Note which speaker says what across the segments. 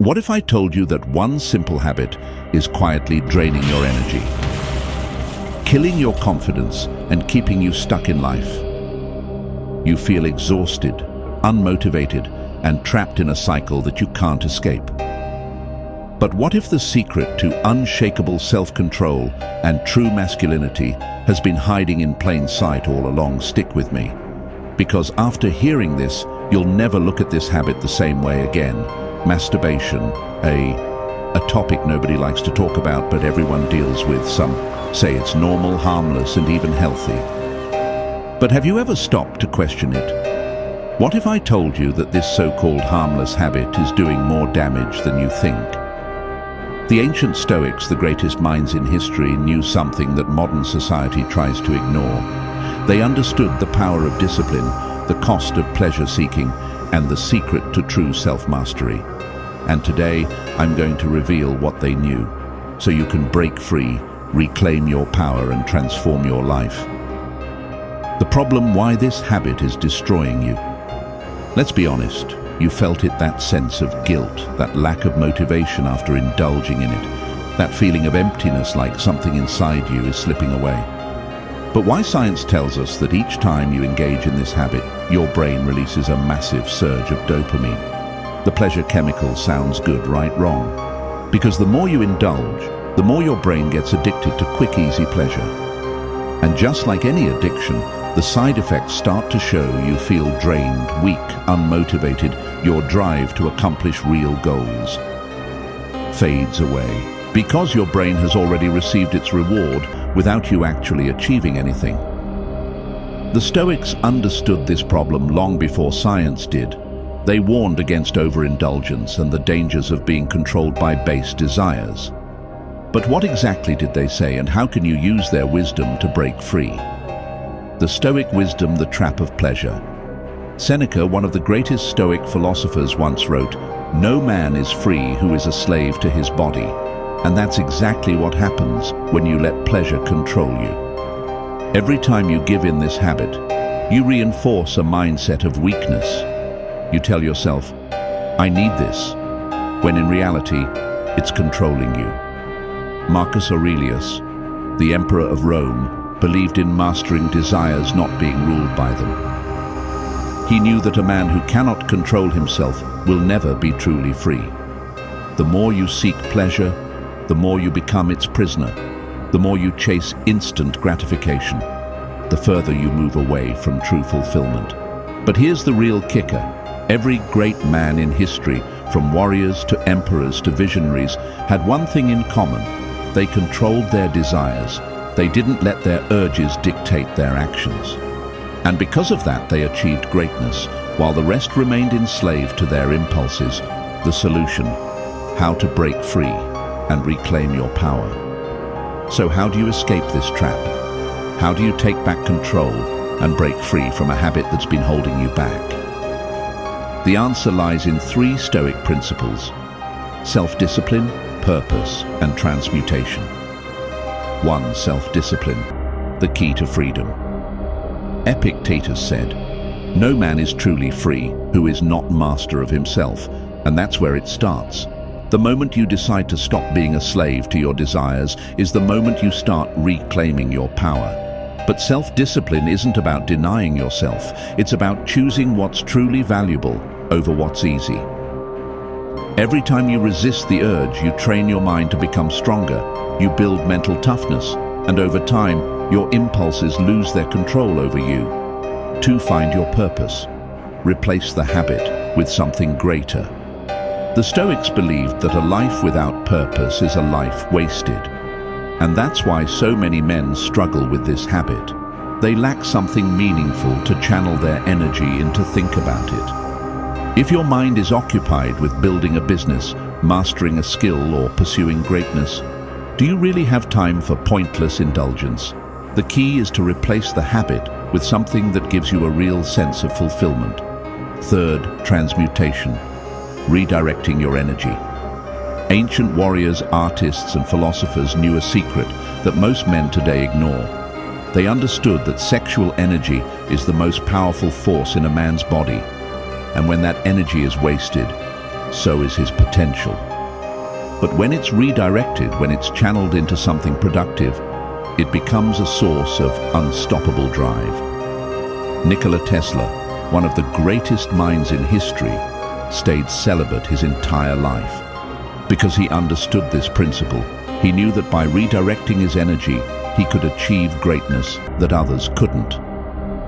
Speaker 1: What if I told you that one simple habit is quietly draining your energy, killing your confidence and keeping you stuck in life? You feel exhausted, unmotivated, and trapped in a cycle that you can't escape. But what if the secret to unshakable self-control and true masculinity has been hiding in plain sight all along? Stick with me, because after hearing this, you'll never look at this habit the same way again. Masturbation, a topic nobody likes to talk about, but everyone deals with. Some say it's normal, harmless, and even healthy. But have you ever stopped to question it? What if I told you that this so-called harmless habit is doing more damage than you think? The ancient Stoics, the greatest minds in history, knew something that modern society tries to ignore. They understood the power of discipline, the cost of pleasure-seeking, and the secret to true self-mastery. And today, I'm going to reveal what they knew, so you can break free, reclaim your power, and transform your life. The problem why this habit is destroying you. Let's be honest, you felt it, that sense of guilt, that lack of motivation after indulging in it, that feeling of emptiness, like something inside you is slipping away. But why science tells us that each time you engage in this habit, your brain releases a massive surge of dopamine. The pleasure chemical sounds good, right? Wrong. Because the more you indulge, the more your brain gets addicted to quick, easy pleasure. And just like any addiction, the side effects start to show. You feel drained, weak, unmotivated. Your drive to accomplish real goals fades away, because your brain has already received its reward without you actually achieving anything. The Stoics understood this problem long before science did. They warned against overindulgence and the dangers of being controlled by base desires. But what exactly did they say, and how can you use their wisdom to break free? The Stoic wisdom, the trap of pleasure. Seneca, one of the greatest Stoic philosophers, once wrote, "No man is free who is a slave to his body." And that's exactly what happens when you let pleasure control you. Every time you give in this habit, you reinforce a mindset of weakness. You tell yourself, "I need this," when in reality, it's controlling you. Marcus Aurelius, the emperor of Rome, believed in mastering desires, not being ruled by them. He knew that a man who cannot control himself will never be truly free. The more you seek pleasure, the more you become its prisoner. The more you chase instant gratification, the further you move away from true fulfillment. But here's the real kicker. Every great man in history, from warriors to emperors to visionaries, had one thing in common. They controlled their desires. They didn't let their urges dictate their actions. And because of that, they achieved greatness, while the rest remained enslaved to their impulses. The solution: how to break free and reclaim your power. So how do you escape this trap? How do you take back control and break free from a habit that's been holding you back? The answer lies in 3 Stoic principles: self-discipline, purpose, and transmutation. 1. Self-discipline, the key to freedom. Epictetus said, "No man is truly free who is not master of himself," and that's where it starts. The moment you decide to stop being a slave to your desires is the moment you start reclaiming your power. But self-discipline isn't about denying yourself. It's about choosing what's truly valuable over what's easy. Every time you resist the urge, you train your mind to become stronger. You build mental toughness, and over time, your impulses lose their control over you. 2. Find your purpose. Replace the habit with something greater. The Stoics believed that a life without purpose is a life wasted. And that's why so many men struggle with this habit. They lack something meaningful to channel their energy into. Think about it. If your mind is occupied with building a business, mastering a skill, or pursuing greatness, do you really have time for pointless indulgence? The key is to replace the habit with something that gives you a real sense of fulfillment. 3. Transmutation, redirecting your energy. Ancient warriors, artists, and philosophers knew a secret that most men today ignore. They understood that sexual energy is the most powerful force in a man's body. And when that energy is wasted, so is his potential. But when it's redirected, when it's channeled into something productive, it becomes a source of unstoppable drive. Nikola Tesla, one of the greatest minds in history, stayed celibate his entire life. Because he understood this principle, he knew that by redirecting his energy, he could achieve greatness that others couldn't.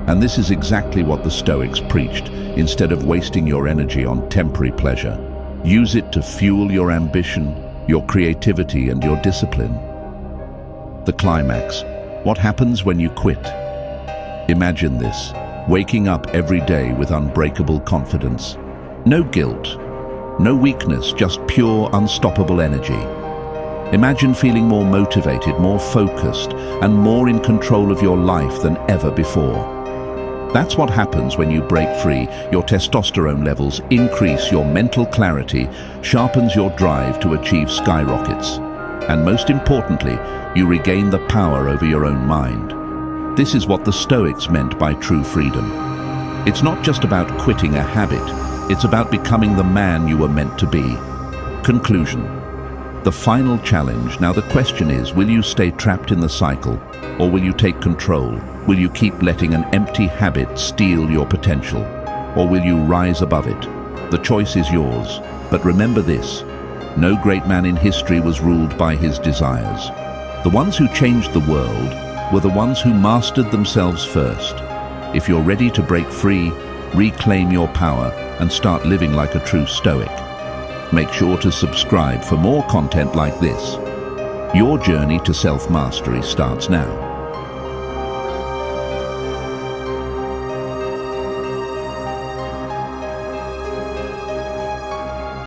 Speaker 1: And this is exactly what the Stoics preached. Instead of wasting your energy on temporary pleasure, use it to fuel your ambition, your creativity, and your discipline. The climax. What happens when you quit? Imagine this, waking up every day with unbreakable confidence. No guilt, no weakness, just pure, unstoppable energy. Imagine feeling more motivated, more focused, and more in control of your life than ever before. That's what happens when you break free. Your testosterone levels increase, your mental clarity sharpens your drive to achieve skyrockets. And most importantly, you regain the power over your own mind. This is what the Stoics meant by true freedom. It's not just about quitting a habit, it's about becoming the man you were meant to be. Conclusion. The final challenge. Now the question is, will you stay trapped in the cycle, or will you take control? Will you keep letting an empty habit steal your potential, or will you rise above it? The choice is yours, but remember this, no great man in history was ruled by his desires. The ones who changed the world were the ones who mastered themselves first. If you're ready to break free, reclaim your power, and start living like a true Stoic, make sure to subscribe for more content like this. Your journey to self-mastery starts now.